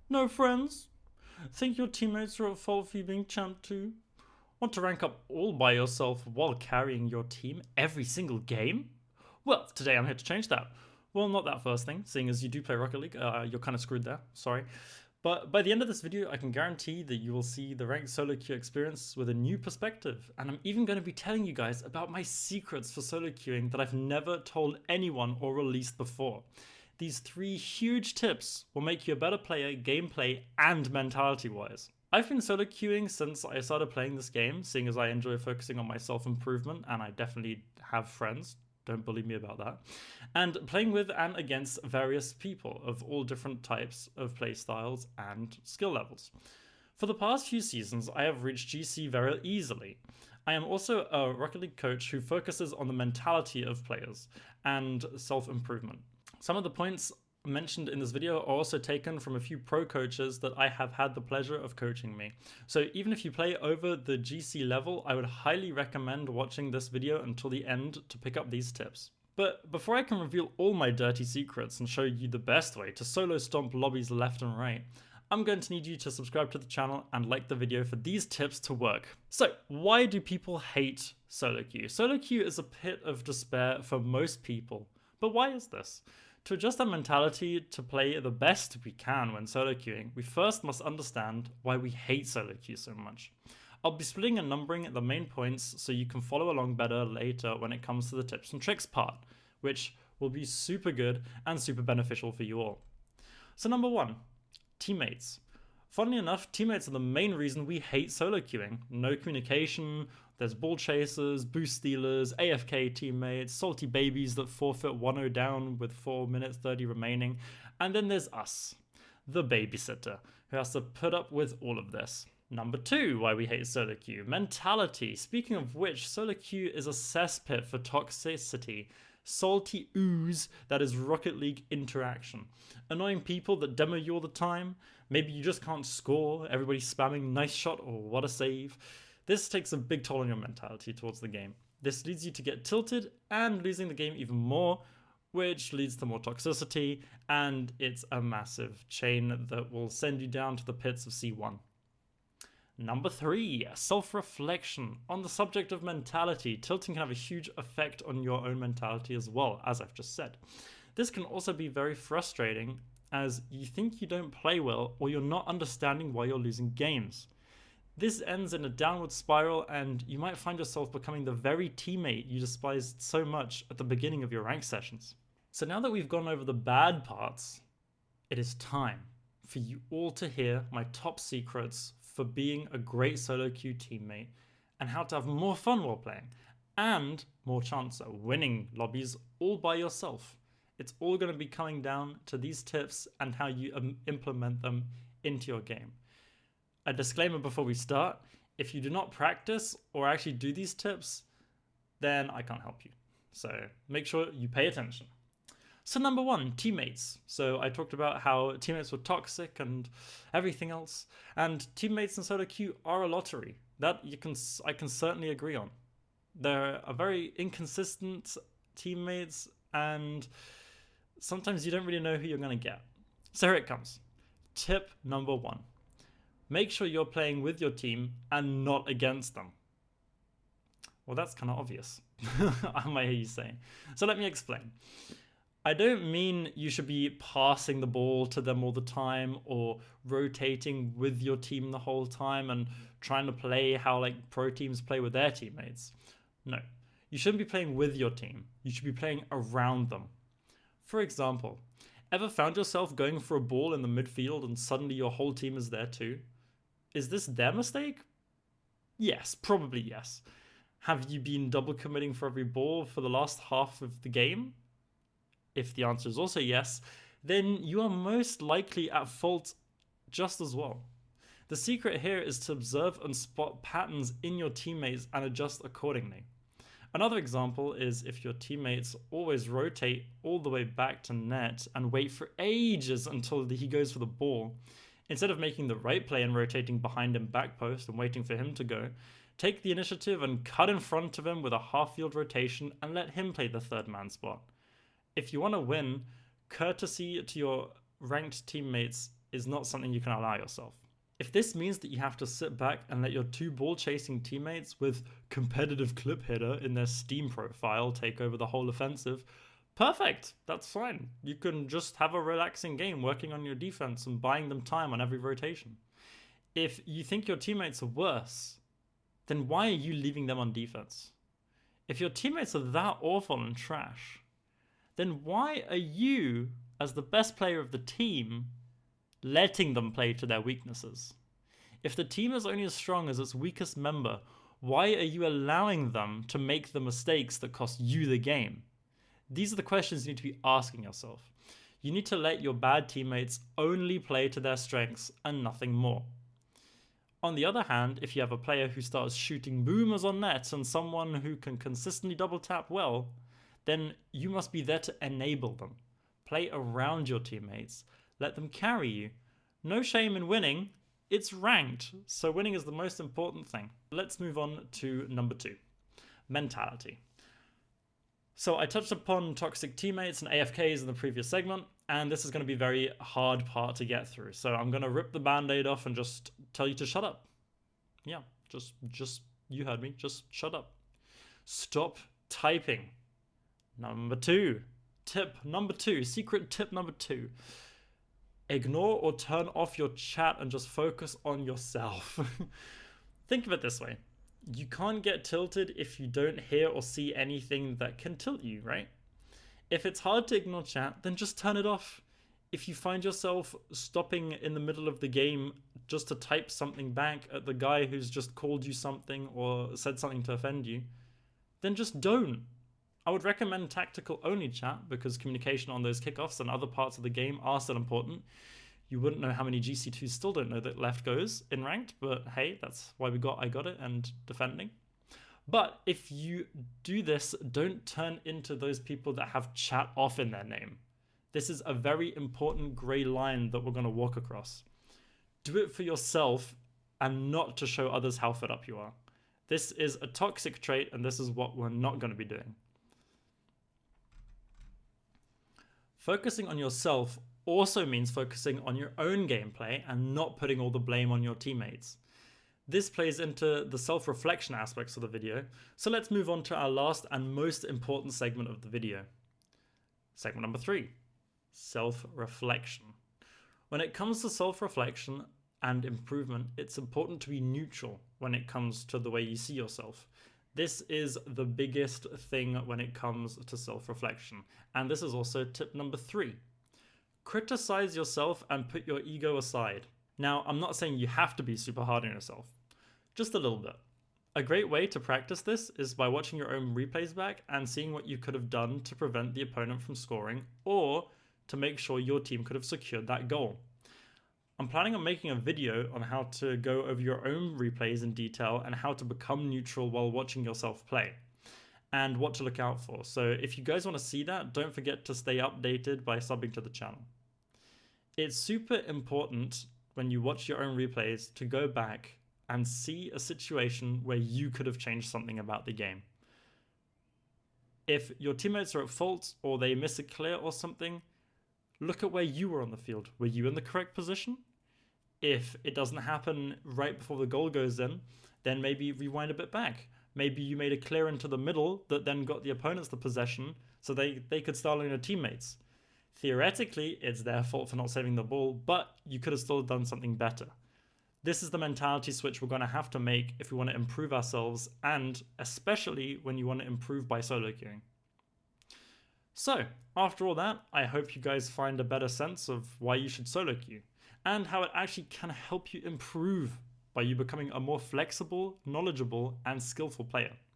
No friends? Think your teammates are at fault for you being champ too? Want to rank up all by yourself while carrying your team every single game? Well, today I'm here to change that. Well, not that first thing, seeing as you do play Rocket League, you're kind of screwed there, sorry. But by the end of this video, I can guarantee that you will see the ranked solo queue experience with a new perspective, and I'm even going to be telling you guys about my secrets for solo queuing that I've never told anyone or released before. These 3 huge tips will make you a better player, gameplay, and mentality-wise. I've been solo queuing since I started playing this game, seeing as I enjoy focusing on my self-improvement, and I definitely have friends. Don't believe me about that. And playing with and against various people of all different types of playstyles and skill levels. For the past few seasons, I have reached GC very easily. I am also a Rocket League coach who focuses on the mentality of players and self-improvement. Some of the points mentioned in this video are also taken from a few pro coaches that I have had the pleasure of coaching me. So even if you play over the GC level, I would highly recommend watching this video until the end to pick up these tips. But before I can reveal all my dirty secrets and show you the best way to solo stomp lobbies left and right, I'm going to need you to subscribe to the channel and like the video for these tips to work. So why do people hate solo queue? Solo queue is a pit of despair for most people. But why is this? To adjust our mentality to play the best we can when solo queuing, we first must understand why we hate solo queue so much. I'll be splitting and numbering the main points so you can follow along better later when it comes to the tips and tricks part, which will be super good and super beneficial for you all. So number 1, teammates. Funnily enough, teammates are the main reason we hate solo queuing. No communication, there's ball chasers, boost stealers, AFK teammates, salty babies that forfeit 1-0 down with 4 minutes 30 remaining, and then there's us, the babysitter, who has to put up with all of this. Number 2, why we hate solo queue, mentality. Speaking of which, solo queue is a cesspit for toxicity. Salty ooze that is Rocket League interaction. Annoying people that demo you all the time. Maybe you just can't score, everybody's spamming nice shot or what a save. This takes a big toll on your mentality towards the game. This leads you to get tilted and losing the game even more, which leads to more toxicity, and it's a massive chain that will send you down to the pits of C1. Number 3, self-reflection. On the subject of mentality, tilting can have a huge effect on your own mentality as well, as I've just said. This can also be very frustrating as you think you don't play well or you're not understanding why you're losing games. This ends in a downward spiral and you might find yourself becoming the very teammate you despised so much at the beginning of your rank sessions. So now that we've gone over the bad parts, it is time for you all to hear my top secrets for being a great solo queue teammate and how to have more fun while playing and more chance at winning lobbies all by yourself. It's all going to be coming down to these tips and how you implement them into your game. A disclaimer before we start, if you do not practice or actually do these tips, then I can't help you. So make sure you pay attention. So number 1, teammates. So I talked about how teammates were toxic and everything else, and teammates in solo queue are a lottery. That I can certainly agree on. They're a very inconsistent teammates, and sometimes you don't really know who you're going to get. So here it comes. Tip number 1. Make sure you're playing with your team and not against them. Well, that's kind of obvious, I might hear you saying. So let me explain. I don't mean you should be passing the ball to them all the time or rotating with your team the whole time and trying to play how like pro teams play with their teammates. No, you shouldn't be playing with your team. You should be playing around them. For example, ever found yourself going for a ball in the midfield and suddenly your whole team is there too? Is this their mistake? Yes, probably yes. Have you been double committing for every ball for the last half of the game? If the answer is also yes, then you are most likely at fault just as well. The secret here is to observe and spot patterns in your teammates and adjust accordingly. Another example is if your teammates always rotate all the way back to net and wait for ages until he goes for the ball. Instead of making the right play and rotating behind him back post and waiting for him to go, take the initiative and cut in front of him with a half-field rotation and let him play the third man spot. If you want to win, courtesy to your ranked teammates is not something you can allow yourself. If this means that you have to sit back and let your two ball-chasing teammates with competitive clip hitter in their Steam profile take over the whole offensive, perfect, that's fine. You can just have a relaxing game working on your defense and buying them time on every rotation. If you think your teammates are worse, then why are you leaving them on defense? If your teammates are that awful and trash, then why are you, as the best player of the team, letting them play to their weaknesses? If the team is only as strong as its weakest member, why are you allowing them to make the mistakes that cost you the game? These are the questions you need to be asking yourself. You need to let your bad teammates only play to their strengths and nothing more. On the other hand, if you have a player who starts shooting boomers on net and someone who can consistently double tap well, then you must be there to enable them. Play around your teammates. Let them carry you. No shame in winning. It's ranked, so winning is the most important thing. Let's move on to number 2, mentality. So I touched upon toxic teammates and AFKs in the previous segment, and this is going to be a very hard part to get through. So I'm going to rip the band-aid off and just tell you to shut up. Yeah, just you heard me, just shut up. Stop typing. Number 2, tip number 2, secret tip number 2. Ignore or turn off your chat and just focus on yourself. Think of it this way. You can't get tilted if you don't hear or see anything that can tilt you, right? If it's hard to ignore chat, then just turn it off. If you find yourself stopping in the middle of the game just to type something back at the guy who's just called you something or said something to offend you, then just don't. I would recommend tactical only chat because communication on those kickoffs and other parts of the game are still important. You wouldn't know how many GC2s still don't know that left goes in ranked, but hey, that's why I got it and defending. But if you do this, don't turn into those people that have chat off in their name. This is a very important grey line that we're going to walk across. Do it for yourself and not to show others how fed up you are. This is a toxic trait and this is what we're not going to be doing. Focusing on yourself also means focusing on your own gameplay and not putting all the blame on your teammates. This plays into the self-reflection aspects of the video, so let's move on to our last and most important segment of the video. Segment number 3, self-reflection. When it comes to self-reflection and improvement, it's important to be neutral when it comes to the way you see yourself. This is the biggest thing when it comes to self-reflection, and this is also tip number 3. Criticize yourself and put your ego aside. Now, I'm not saying you have to be super hard on yourself, just a little bit. A great way to practice this is by watching your own replays back and seeing what you could have done to prevent the opponent from scoring or to make sure your team could have secured that goal. I'm planning on making a video on how to go over your own replays in detail and how to become neutral while watching yourself play and what to look out for. So if you guys want to see that, don't forget to stay updated by subbing to the channel. It's super important when you watch your own replays to go back and see a situation where you could have changed something about the game. If your teammates are at fault or they miss a clear or something, look at where you were on the field. Were you in the correct position? If it doesn't happen right before the goal goes in, then maybe rewind a bit back. Maybe you made a clear into the middle that then got the opponents the possession so they could start on your teammates. Theoretically, it's their fault for not saving the ball, but you could have still done something better. This is the mentality switch we're going to have to make if we want to improve ourselves, and especially when you want to improve by solo queuing. So, after all that, I hope you guys find a better sense of why you should solo queue, and how it actually can help you improve by you becoming a more flexible, knowledgeable, and skillful player.